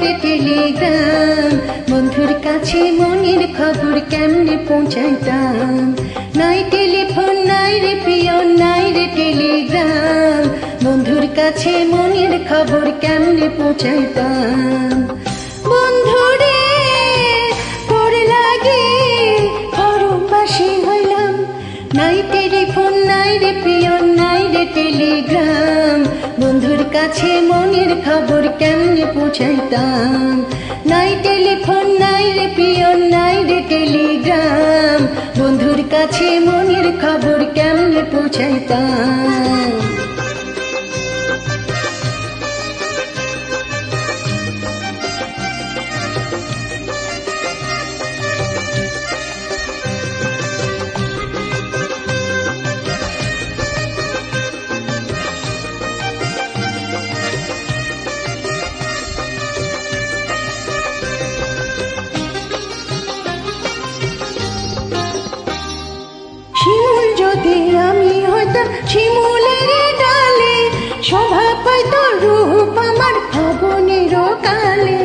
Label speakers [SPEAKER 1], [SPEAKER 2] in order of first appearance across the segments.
[SPEAKER 1] রে টেলিগ্রাম, বন্ধুর কাছে মনের খবর কেমনে পৌঁছাইতাম। নাই টেলিফোন নাই রে পিয়ন নাই রে টেলিগ্রাম, বন্ধুর কাছে মনের খবর কেমনে পৌঁছাইতাম। বন্ধুরে তোর লাগে পরবাসী হইলাম, নাই টেলিফোন নাই রে পিয়ন নাই রে টেলিগ্রাম, বন্ধুর কাছে মনের খবর কেমনে পৌঁছাইতাম। নাই টেলিফোন নাই রে পিয়ন নাই রে টেলিগ্রাম, বন্ধুর কাছে মনের খবর কেমনে পৌঁছাইতাম। শিমুল যদি আমি হইতাম শিমুলের ডালে, শোভা পাইত রূপ আমার ফাগুনের কালে।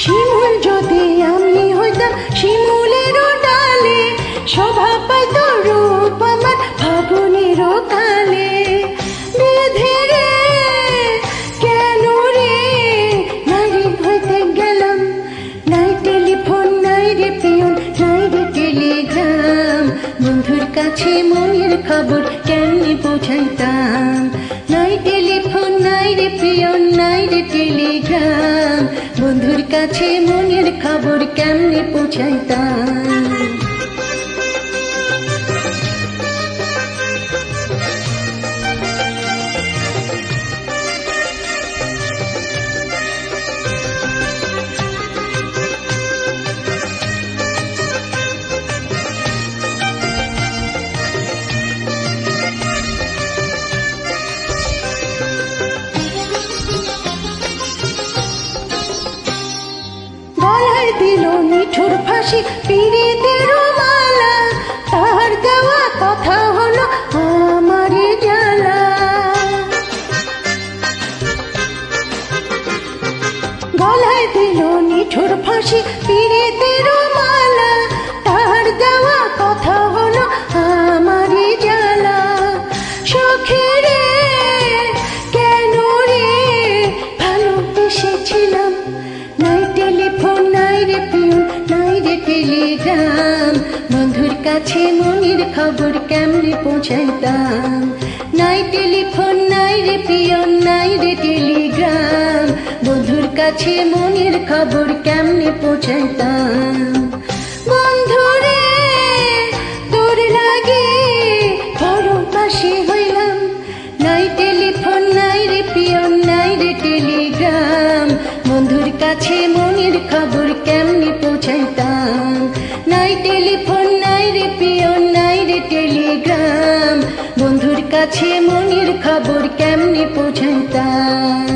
[SPEAKER 1] শিমুল যদি আমি হইতাম শিমুলের ডালে, শোভা পাইত রূপ আমার ফাগুনের কালে। বেঁধে রে কেন রে নারী হইতে গেলাম, নাই টেলিফোন নাই রে পিয়ন নাই রে টেলিগ্রাম, বন্ধুর কাছে মনের খবর কেমনে পৌঁছাইতাম। নাই টেলিফোন নাই রে পিয়ন নাই রে টেলিগ্রাম, বন্ধুর কাছে মনের খবর কেমনে পৌঁছাইতাম। দিল নিঠুর ফাঁসি পীড়িতের মালা, তার দেওয়া কথা হলো আমার জ্বালা। গলায় দিল নিঠুর ফাঁসি পীড়িতের মালা, তার দেওয়া কথা হলো আমার জ্বালা। সখীরে কেন রে ভালোবেসেছিলাম, নাই টেলিফোন নাই রে পিয়ন নাই রে টেলিগ্রাম, বন্ধুর কাছে মনের খবর কেমনে পৌঁছাইতাম। নাই টেলিফোন নাই রে পিয়ন নাই রে টেলিগ্রাম, বন্ধুর কাছে মনের খবর কেমনে পৌঁছাইতাম। বন্ধুরে তোর লাগে পরবাসী হইলাম, নাই টেলিফোন নাই রে পিয়ন নাই রে টেলিগ্রাম, বন্ধুর কাছে মনের খবর কেমনে পৌঁছাইতাম। নাই টেলিফোন নাই রে পিয়ন নাই রে টেলিগ্রাম, বন্ধুর কাছে মনের খবর কেমনে পৌঁছাইতাম।